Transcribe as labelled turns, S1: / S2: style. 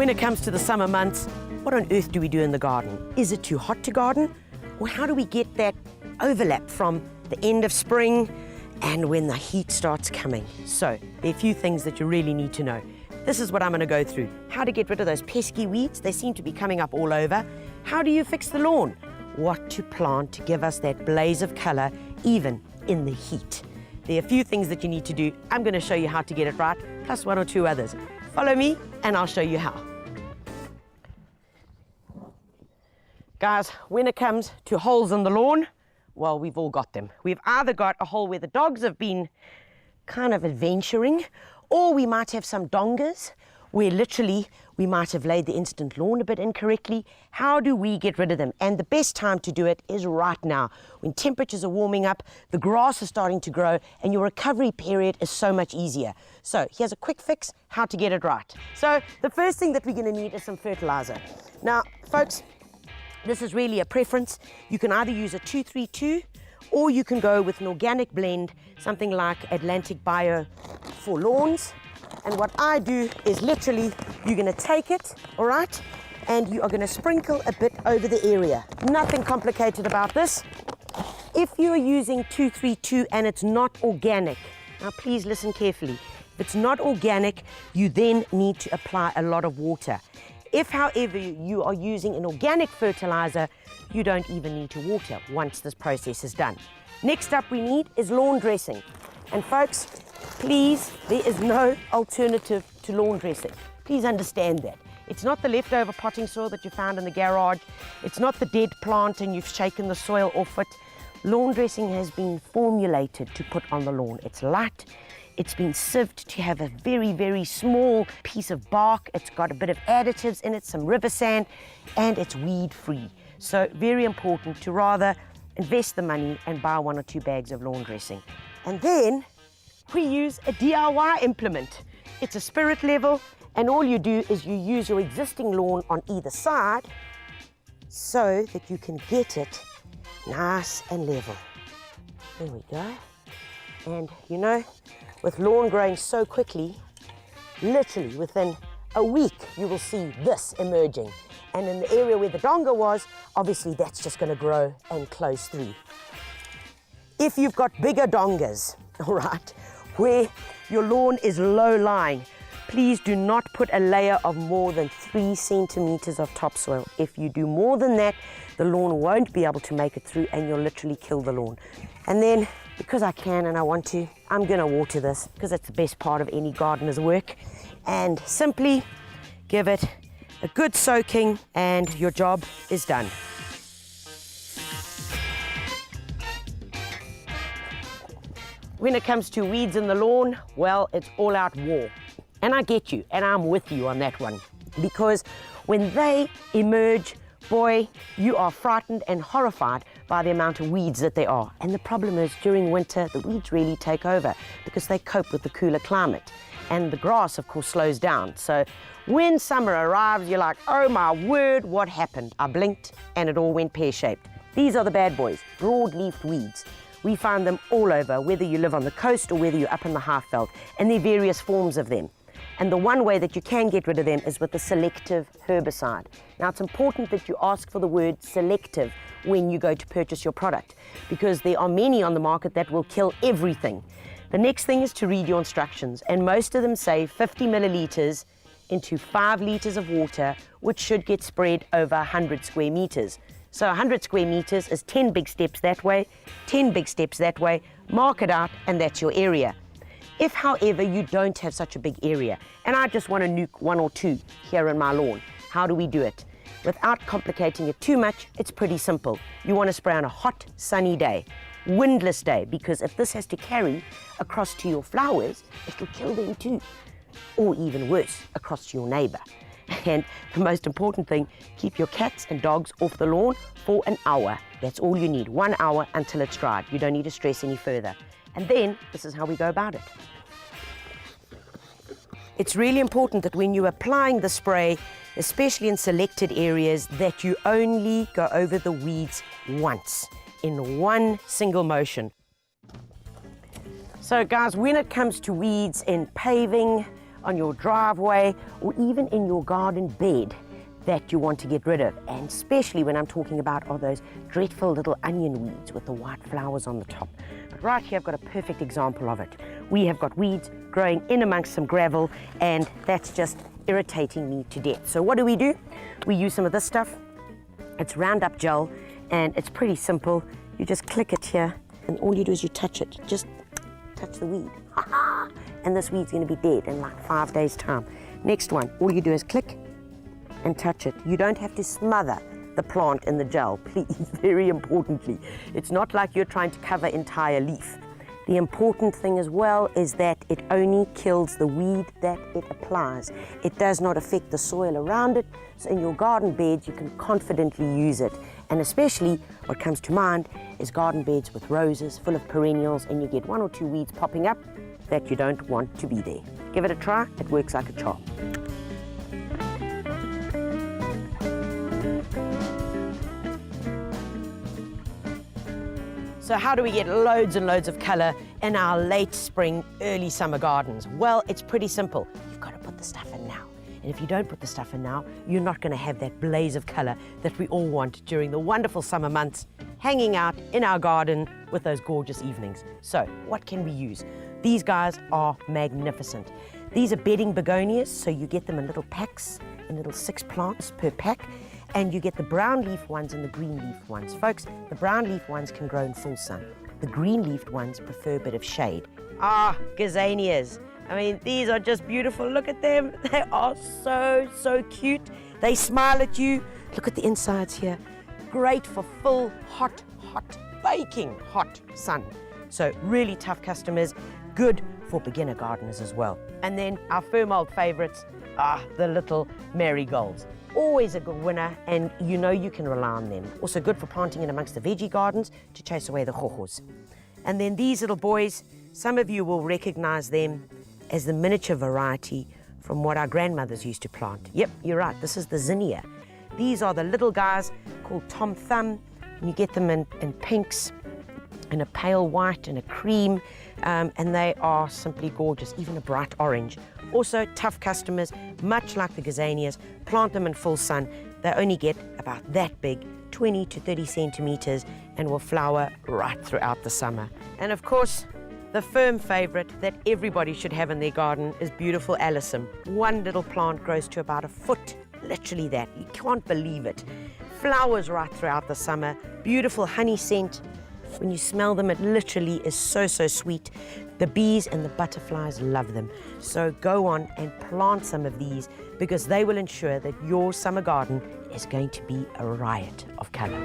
S1: when it comes to the summer months, what on earth do we do in the garden? Is it too hot to garden? Or how do we get that overlap from the end of spring and when the heat starts coming? So there are a few things that you really need to know. This is what I'm going to go through. How to get rid of those pesky weeds. They seem to be coming up all over. How do you fix the lawn? What to plant to give us that blaze of color even in the heat. There are a few things that you need to do. I'm going to show you how to get it right, plus one or two others. Follow me and I'll show you how. Guys, when it comes to holes in the lawn, well, we've all got them. We've either got a hole where the dogs have been kind of adventuring, or we might have some dongas where literally we might have laid the instant lawn a bit incorrectly. How do we get rid of them? And the best time to do it is right now. When temperatures are warming up, the grass is starting to grow, and your recovery period is so much easier. So here's a quick fix, how to get it right. So the first thing that we're gonna need is some fertilizer. Now, folks, this is really a preference. You can either use a 2-3-2, or you can go with an organic blend, something like Atlantic Bio for lawns. And what I do is literally, you're gonna take it, all right? And you are gonna sprinkle a bit over the area. Nothing complicated about this. If you are using 2-3-2 and it's not organic, now please listen carefully. If it's not organic, you then need to apply a lot of water. If, however, you are using an organic fertilizer, you don't even need to water once this process is done. Next up we need is lawn dressing. And folks, please, there is no alternative to lawn dressing. Please understand that. It's not the leftover potting soil that you found in the garage. It's not the dead plant and you've shaken the soil off it. Lawn dressing has been formulated to put on the lawn. It's light. It's been sieved to have a very, very small piece of bark. It's got a bit of additives in it, some river sand, and it's weed-free. So very important to rather invest the money and buy 1 or 2 bags of lawn dressing. And then we use a DIY implement. It's a spirit level, and all you do is you use your existing lawn on either side so that you can get it nice and level. There we go. And you know, with lawn growing so quickly, literally within a week, you will see this emerging. And in the area where the donga was, obviously that's just going to grow and close through. If you've got bigger dongas, all right, where your lawn is low-lying, please do not put a layer of more than 3 centimeters of topsoil. If you do more than that, the lawn won't be able to make it through and you'll literally kill the lawn. And then, because I can and I want to, I'm gonna water this because it's the best part of any gardener's work. And simply give it a good soaking and your job is done. When it comes to weeds in the lawn, well, it's all out war. And I get you, and I'm with you on that one. Because when they emerge, boy, you are frightened and horrified by the amount of weeds that there are. And the problem is, during winter, the weeds really take over because they cope with the cooler climate. And the grass, of course, slows down. So when summer arrives, you're like, oh my word, what happened? I blinked and it all went pear-shaped. These are the bad boys, broad-leafed weeds. We find them all over, whether you live on the coast or whether you're up in the Highveld, and there are various forms of them. And the one way that you can get rid of them is with a selective herbicide. Now, it's important that you ask for the word selective when you go to purchase your product, because there are many on the market that will kill everything. The next thing is to read your instructions, and most of them say 50 milliliters into 5 liters of water, which should get spread over 100 square meters. So 100 square meters is 10 big steps that way, 10 big steps that way, mark it out, and that's your area. If, however, you don't have such a big area, and I just want to nuke 1 or 2 here in my lawn, how do we do it? Without complicating it too much, it's pretty simple. You want to spray on a hot, sunny day, windless day, because if this has to carry across to your flowers, it'll kill them too. Or even worse, across to your neighbor. And the most important thing, keep your cats and dogs off the lawn for an hour. That's all you need, 1 hour until it's dried. You don't need to stress any further. And then, this is how we go about it. It's really important that when you're applying the spray, especially in selected areas, that you only go over the weeds once, in one single motion. So guys, when it comes to weeds in paving, on your driveway, or even in your garden bed that you want to get rid of. And especially when I'm talking about are those dreadful little onion weeds with the white flowers on the top. But right here I've got a perfect example of it. We have got weeds growing in amongst some gravel, and that's just irritating me to death. So what do? We use some of this stuff. It's Roundup Gel, and it's pretty simple. You just click it here, and all you do is you touch it. Just touch the weed. And this weed's going to be dead in like 5 days' time. Next one, all you do is click and touch it. You don't have to smother the plant in the gel, please, very importantly. It's not like you're trying to cover entire leaf. The important thing as well is that it only kills the weed that it applies. It does not affect the soil around it, so in your garden beds you can confidently use it. And especially what comes to mind is garden beds with roses full of perennials, and you get 1 or 2 weeds popping up that you don't want to be there. Give it a try, it works like a charm. So how do we get loads and loads of colour in our late spring, early summer gardens? Well, it's pretty simple. You've got to put the stuff in now. And if you don't put the stuff in now, you're not going to have that blaze of colour that we all want during the wonderful summer months, hanging out in our garden with those gorgeous evenings. So what can we use? These guys are magnificent. These are bedding begonias, so you get them in little packs, in little 6 plants per pack. And you get the brown leaf ones and the green leaf ones. Folks, the brown leaf ones can grow in full sun. The green leafed ones prefer a bit of shade. Gazanias. I mean, these are just beautiful. Look at them. They are so, so cute. They smile at you. Look at the insides here. Great for full, hot, baking hot sun. So really tough customers. Good for beginner gardeners as well. And then our firm old favorites are the little marigolds. Always a good winner, and you know you can rely on them. Also good for planting in amongst the veggie gardens to chase away the hohos. And then these little boys, some of you will recognize them as the miniature variety from what our grandmothers used to plant. Yep, you're right, this is the zinnia. These are the little guys called Tom Thumb, and you get them in pinks, in a pale white and a cream, and they are simply gorgeous, even a bright orange. Also tough customers, much like the gazanias. Plant them in full sun. They only get about that big, 20 to 30 centimeters, and will flower right throughout the summer. And of course, the firm favorite that everybody should have in their garden is beautiful alyssum. One little plant grows to about 1 foot, literally that. You can't believe it. Flowers right throughout the summer, beautiful honey scent. When you smell them, it literally is so, so sweet. The bees and the butterflies love them. So go on and plant some of these, because they will ensure that your summer garden is going to be a riot of colour.